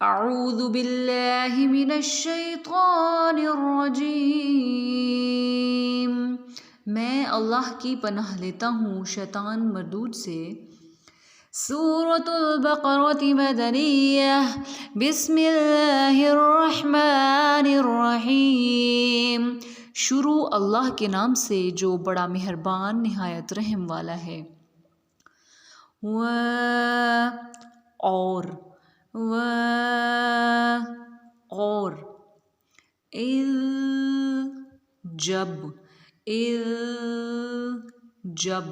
اعوذ باللہ من الشیطان الرجیم، میں اللہ کی پناہ لیتا ہوں شیطان مردود سے۔ سورۃ البقرۃ مدنیہ، بسم اللہ الرحمن الرحیم۔ شروع اللہ کے نام سے جو بڑا مہربان نہایت رحم والا ہے۔ اور اذ جب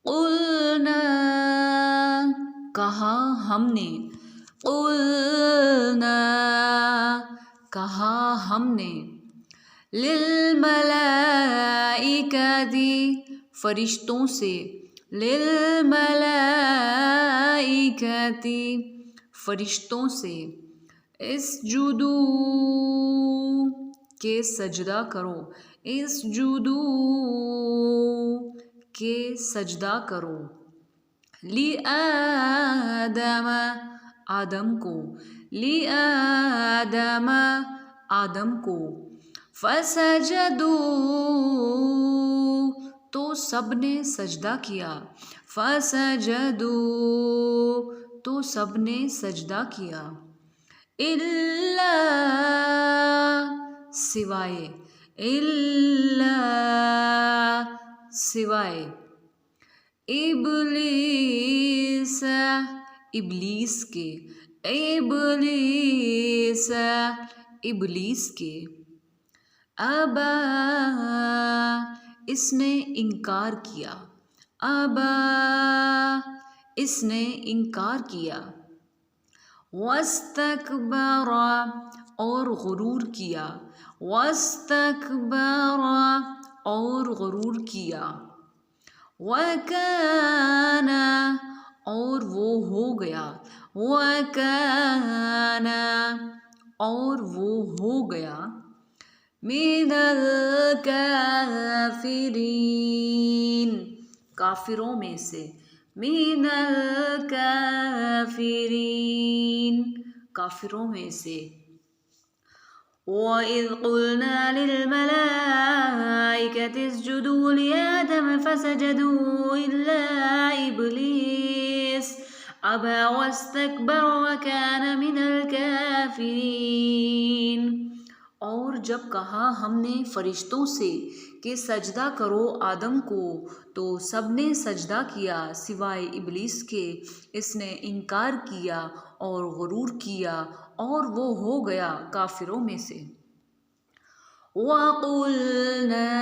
قلنا کہا ہم نے، للملائکۃ فرشتوں سے، للملائکۃ فرشتوں سے، اسجدوا کہ سجدہ کرو، کہ سجدہ کرو، لآدم آدم کو، فسجدوا تو سب نے سجدہ کیا، الا سوائے ابلیس کے، ابا اس نے انکار کیا، واستکبر اور غرور کیا، وکان اور وہ ہو گیا، من الکافرین کافروں میں سے، وَإِذْ قُلْنَا لِلْمَلَائِكَةِ اسْجُدُوا لِآدَمَ فَسَجَدُوا إِلَّا إِبْلِيسَ أَبَى وَاسْتَكْبَرَ وَكَانَ مِنَ الْكَافِرِينَ۔ اور جب کہا ہم نے فرشتوں سے کہ سجدہ کرو آدم کو، تو سب نے سجدہ کیا سوائے ابلیس کے، اس نے انکار کیا اور غرور کیا اور وہ ہو گیا کافروں میں سے۔ وَقُلْنَا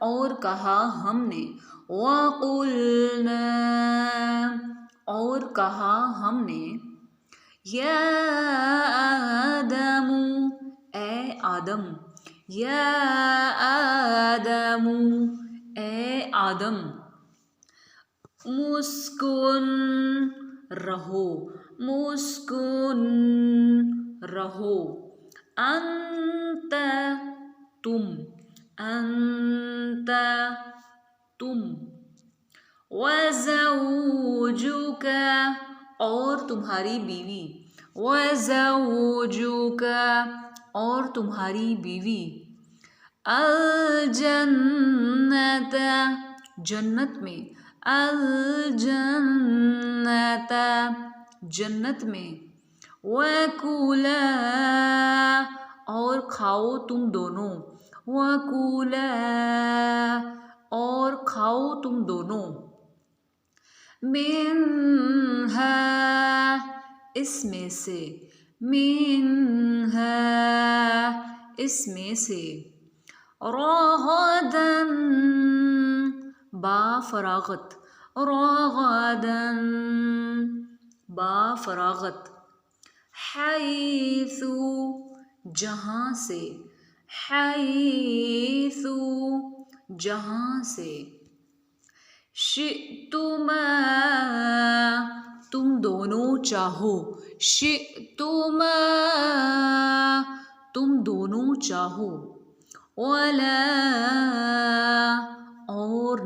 اور کہا ہم نے، یا آدم، مسکن رہو، انت تم، وزوجک اور تمہاری بیوی، الجنت جنت میں، وَكُلَا اور کھاؤ تم دونوں، منہا اس میں سے، رغداً با فراغت، حیث جہاں سے، شئتما تم دونوں چاہو، ولا اور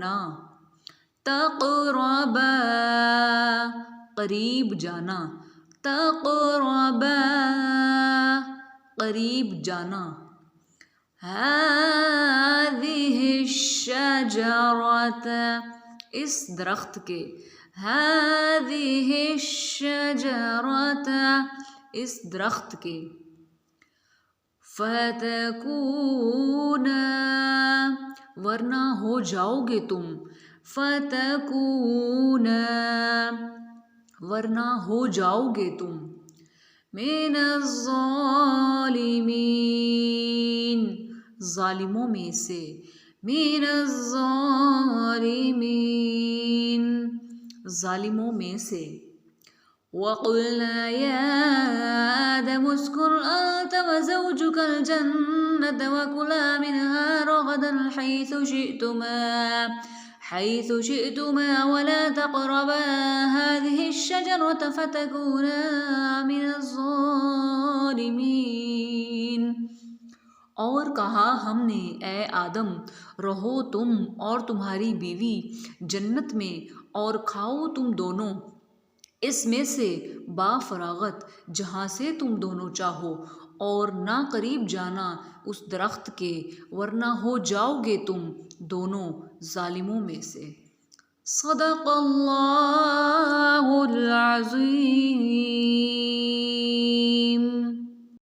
نہ، تقربا قریب جانا، تقربا قریب جانا، هذه الشجرة اس درخت کے، هذه الشجرة اس درخت کے، فتکونا ورنہ ہو جاؤ گے تم، فتکونا ورنہ ہو جاؤ گے تم، من الظالمین ظالموں میں سے، من الظالمین ظالموں میں سے، وَقُلْنَا يَا آدَمُ اسْكُنْ أَنْتَ وَزَوْجُكَ الْجَنَّةَ وَكُلَا مِنْهَا رَغَدًا حيث شئتما ولا تقربا هذه الشجرة فتكونا من الظالمين۔ اور کہا ہم نے اے آدم رہو تم اور تمہاری بیوی جنت میں اور کھاؤ تم دونوں اس میں سے با فراغت جہاں سے تم دونوں چاہو، اور نہ قریب جانا اس درخت کے ورنہ ہو جاؤ گے تم دونوں ظالموں میں سے۔ صدق اللہ العظیم۔